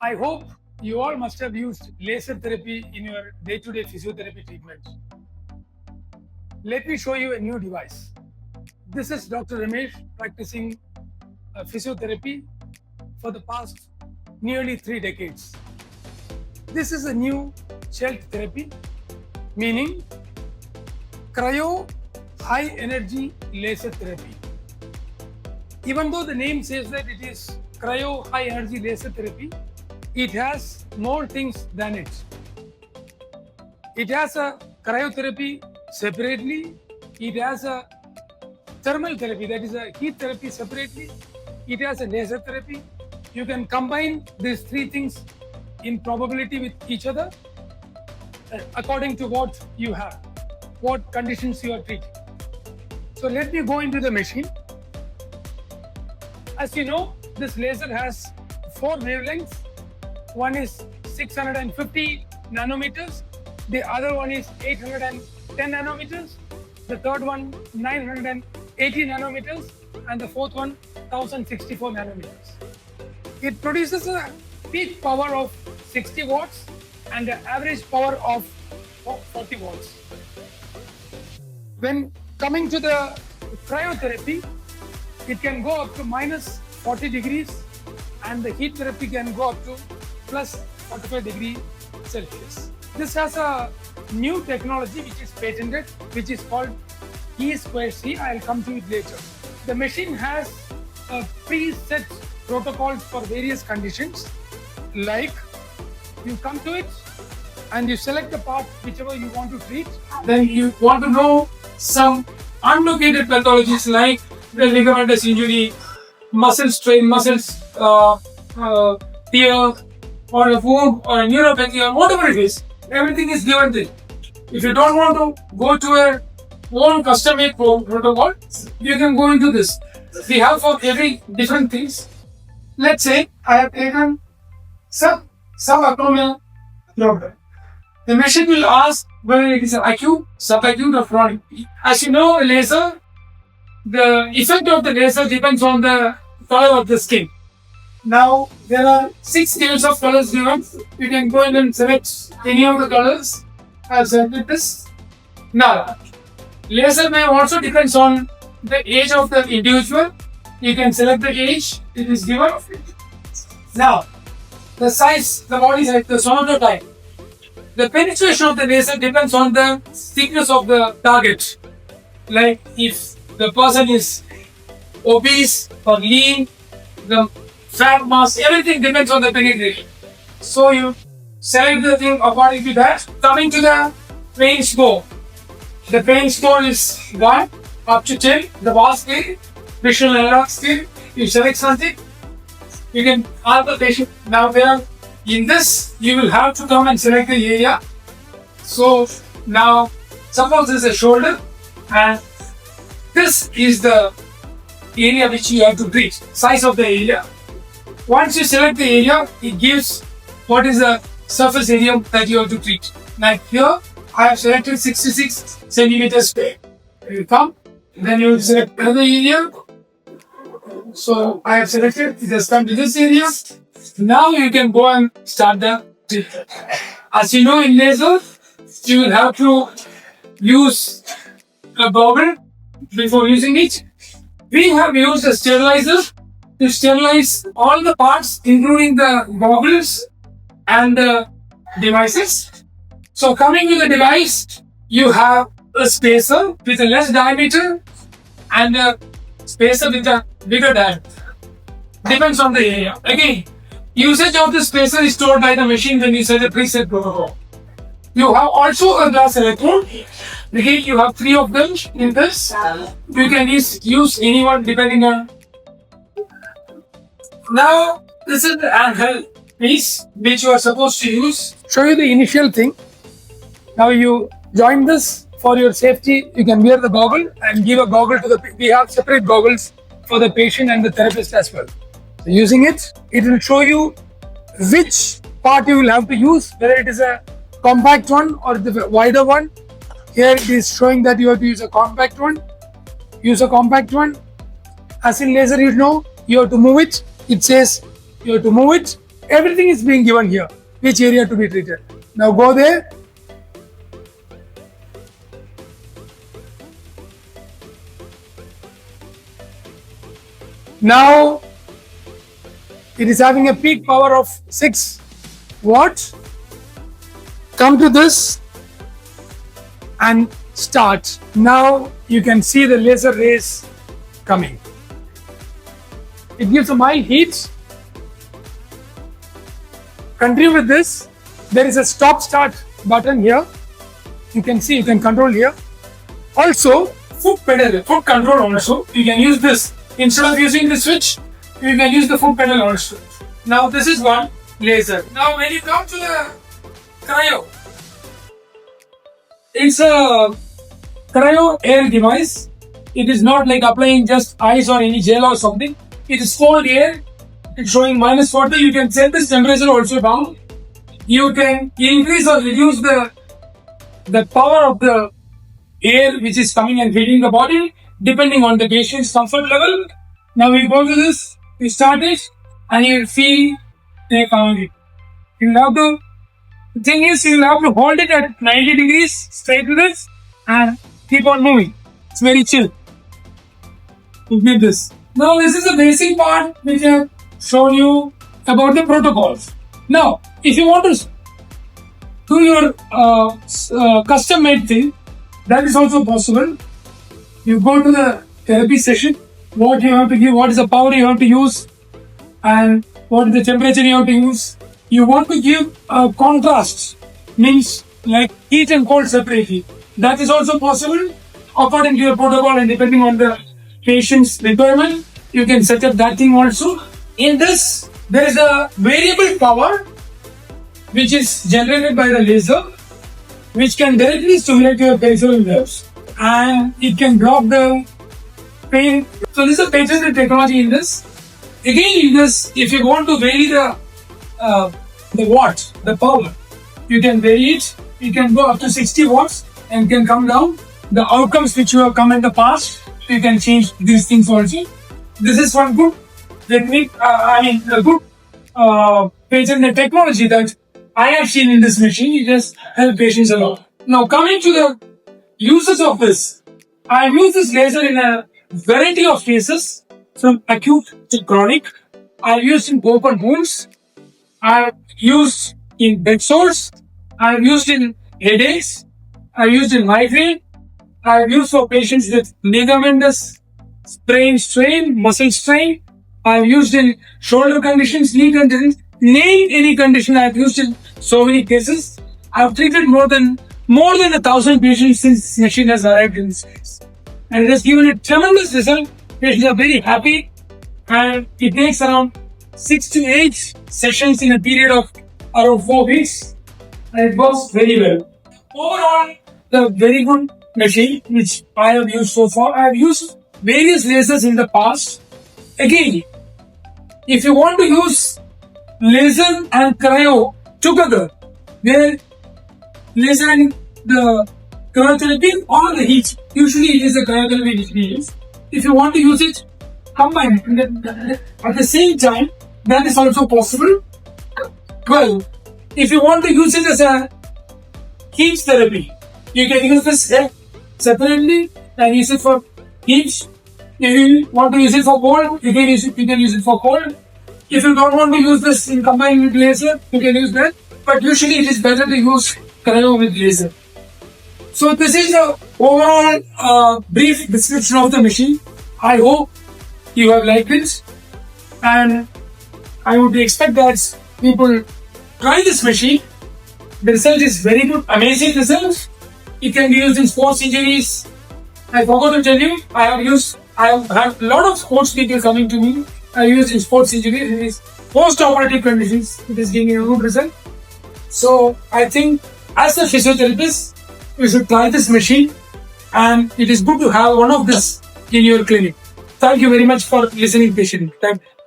I hope you all must have used laser therapy in your day-to-day physiotherapy treatment. Let me show you a new device. This is Dr. Ramesh practicing physiotherapy for the past nearly 3 decades. This is a new CHELT therapy, meaning cryo high energy laser therapy. Even though the name says that it is cryo high energy laser therapy, it has more things than it. It has a cryotherapy separately, it has a thermal therapy, that is a heat therapy separately, it has a laser therapy. You can combine these three things in probability with each other according to what you have, what conditions you are treating. So let me go into the machine. As you know, this laser has 4 wavelengths. One is 650 nanometers, the other one is 810 nanometers, the third one 980 nanometers, and the fourth one 1064 nanometers. It produces a peak power of 60 watts and an average power of 40 watts. When coming to the cryotherapy, it can go up to minus 40 degrees and the heat therapy can go up to plus 45 degrees Celsius. This has a new technology which is patented, which is called E2C. I'll come to it later. The machine has a preset protocol for various conditions, like you come to it and you select the part whichever you want to treat. Then you want to know some unlocated pathologies like the ligamentous injury, muscle strain, muscles tear, or a wound, or a neuropathy, or whatever it is. Everything is given there. If you don't want to go to a own custom-made protocol, you can go into this. We have for every different things. Let's say I have taken subacromial problem. The machine will ask whether it is acute, subacute, or chronic. As you know, a laser, the effect of the laser depends on the color of the skin. Now, there are 6 shades of colors given. You can go in and select any of the colors. I have selected this. Now, laser may also depends on the age of the individual. You can select the age, it is given. Now, the size, the body size, the sonotype. The penetration of the laser depends on the thickness of the target. Like if the person is obese or lean, the fat mass, everything depends on the penetration. So you select the thing according to that. Coming to the pain score. The pain score is 1 up to 10. The bar scale, visual analog scale. You select something. You can ask the patient. Now there, in this, you will have to come and select the area. So now, suppose this is a shoulder, and this is the area which you have to treat. Size of the area. Once you select the area, it gives what is the surface area that you have to treat. Like here, I have selected 66 centimeters square. You come, then you select another area. So I have selected, it has come to this area. Now you can go and start the treatment. As you know, in laser, you will have to use a goggle before using it. We have used a sterilizer to sterilize all the parts, including the goggles and the devices. So coming to the device, you have a spacer with a less diameter and a spacer with a bigger diameter. Depends on the area. Again, usage of the spacer is stored by the machine when you set a preset protocol. You have also a glass electrode. Again, you have 3 of them in this. You can use anyone depending on. Now, this is the handheld piece which you are supposed to use. Show you the initial thing. Now you join this for your safety. You can wear the goggle and give a goggle to the. We have separate goggles for the patient and the therapist as well. So using it, it will show you which part you will have to use, whether it is a compact one or the wider one. Here it is showing that you have to use a compact one. Use a compact one. As in laser, you know, you have to move it. It says you have to move it everything is being given here, which area to be treated. Now go there. Now it is having a peak power of 6 watts. Come to this and start. Now you can see the laser rays coming. It gives a mild heat. Continue with this. There is a stop start button here. You can see, you can control here. Also, foot pedal, foot control also. You can use this. Instead of using the switch, you can use the foot pedal also. Now this is one laser. Now when you come to the cryo, it's a cryo air device. It is not like applying just ice or any gel or something. It is cold air. It's showing -40. You can set this temperature also down. You can increase or reduce the power of the air which is coming and hitting the body depending on the patient's comfort level. Now we go to this, we start it, and you will feel the economy. You have to, the thing is, you will have to hold it at 90 degrees straight to this and keep on moving. It's very chill. You get this. Now this is the basic part which I have shown you about the protocols. Now, if you want to do your custom made thing, that is also possible. You go to the therapy session, what you have to give, what is the power you have to use, and what is the temperature you have to use. You want to give contrast, means like heat and cold separately. That is also possible according to your protocol and depending on the patient's requirement. You can set up that thing also. In this, there is a variable power which is generated by the laser, which can directly stimulate your peripheral nerves, and it can block the pain. So this is a patented technology in this. Again, in this, if you want to vary the watt, the power, you can vary it. You can go up to 60 watts and can come down. The outcomes which you have come in the past, you can change these things also. This is one good technique, a good patented technology that I have seen in this machine. It just helps patients a lot. Now coming to the uses of this, I have used this laser in a variety of cases, from acute to chronic. I have used in open wounds. I have used in bed sores. I have used in headaches. I have used in migraine. I have used for patients with ligamentous sprain, strain, muscle strain. I have used in shoulder conditions, knee conditions, name any condition. I have used in so many cases. I have treated more than 1,000 patients since this machine has arrived in this case, and it has given a tremendous result. Patients are very happy, and it takes around 6 to 8 sessions in a period of around 4 weeks, and it works very well. Overall, the very good machine which I have used so far. I have used various lasers in the past. Again, if you want to use laser and cryo together, where laser and the cryotherapy or the heat, usually it is the cryotherapy which we use. If you want to use it combined at the same time, that is also possible. Well, if you want to use it as a heat therapy, you can use this separately and use it for heat. If you want to use it for cold, you can use it for cold. If you don't want to use this in combined with laser, you can use that. But usually it is better to use cryo with laser. So this is the overall brief description of the machine. I hope you have liked it, and I would expect that people try this machine. The result is very good, amazing results. It can be used in sports injuries. I forgot to tell you, I have had a lot of sports people coming to me. I used in sports injuries. It is post-operative conditions. It is giving a good result. So I think as a physiotherapist, you should try this machine, and it is good to have one of this in your clinic. Thank you very much for listening patiently. Thank you.